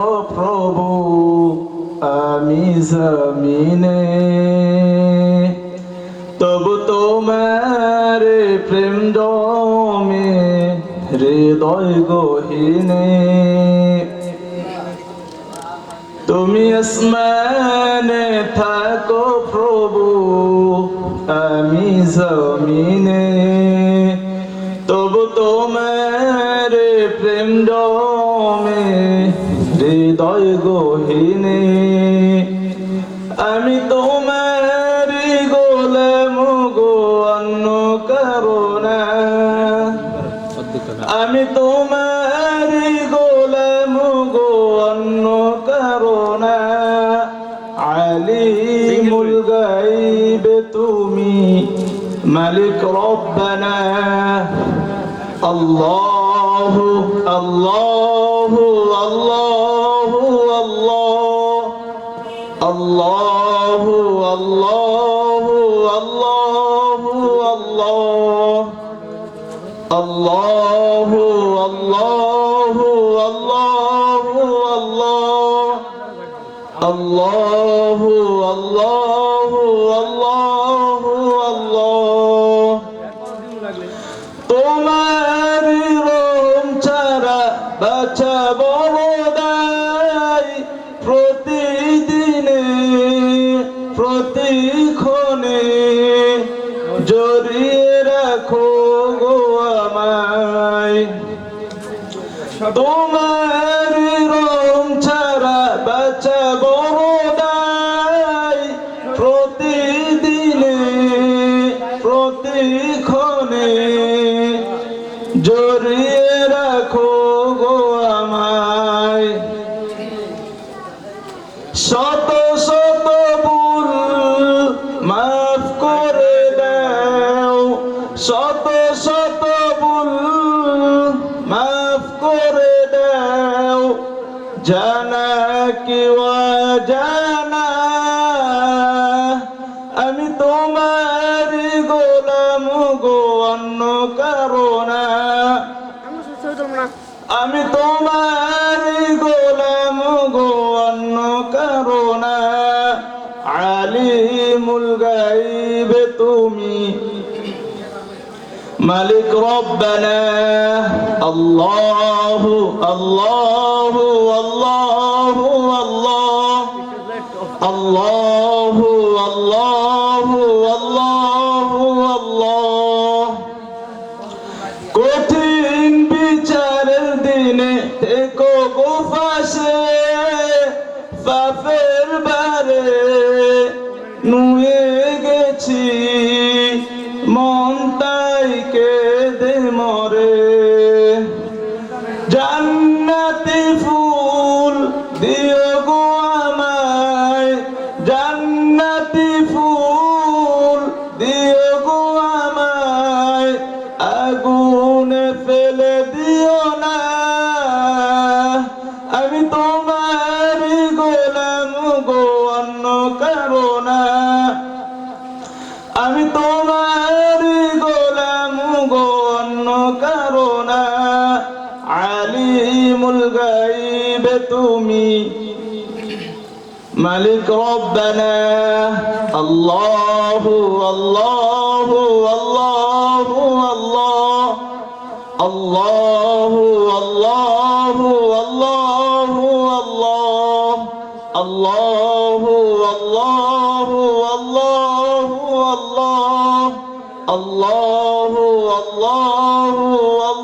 প্রভু আমি জমিনে তবু তোমার প্রেম জমে হৃদয় গহীনে তুমি আসমানে থাকো প্রভু আমি জমিনে তবু তোমার প্রেম জমে হৃদয় গহীনে আমি তোমারি গোলাম গো অন্য কারো না আমি তোমারি গোলাম গো অন্য কারো না আলিমুল গায়ব তুমি মালিক রব্বানা আল্লাহ আল্লাহ আল্লাহ আল্লাহ আল্লাহ আল্লাহ আল্লাহ আল্লাহ আল্লাহ আল্লাহ আল্লাহ আল্লাহ আল্লাহ তোমার রহম ছাড়া বাঁচা বড় দায় প্রতিদিনে প্রতিক্ষণে জড়িয়ে রাখো গো আমায় তোমার রহম ছাড়া বাঁচা বড় দায় প্রতিদিনে প্রতিক্ষণে জড়িয়ে রাখো গো আমায় শত শত ভুল মাফ করে দাও শত শত ভুল মাফ করে দাও জানা কি অজানা আমি তোমার গোলাম গো অন্য কারো না আমি তোমার গোলাম গো অন্য কারো না আলিমুল গায়ব তুমি মালিক রব্বানা আল্লাহ আল্লাহ আল্লাহ আল্লাহ আল্লাহ আল্লাহ আল্লাহ কঠিন বিচারের দিনে থেকো গো পাশে পাপের বারে নুয়ে গেছি মন তাই কেঁদে মরে জান্নাতি ফুল দিও গো আমায় জান্নাতি ফুল দিও গো আমায় আগুনে ফেলে দিও না আমি তোমার গোলাম গো অন্য কারো না আমি তোমার গোলাম গো অন্য কারো না আলিমুল গায়ব তুমি মালিক রব্বানা আল্লাহ আল্লাহ আল্লাহ আল্লাহ আল্লাহ আল্লাহ আল্লাহ আল্লাহ আল্লাহ আল্লাহ আল্লাহ আল্লাহ আল্লাহ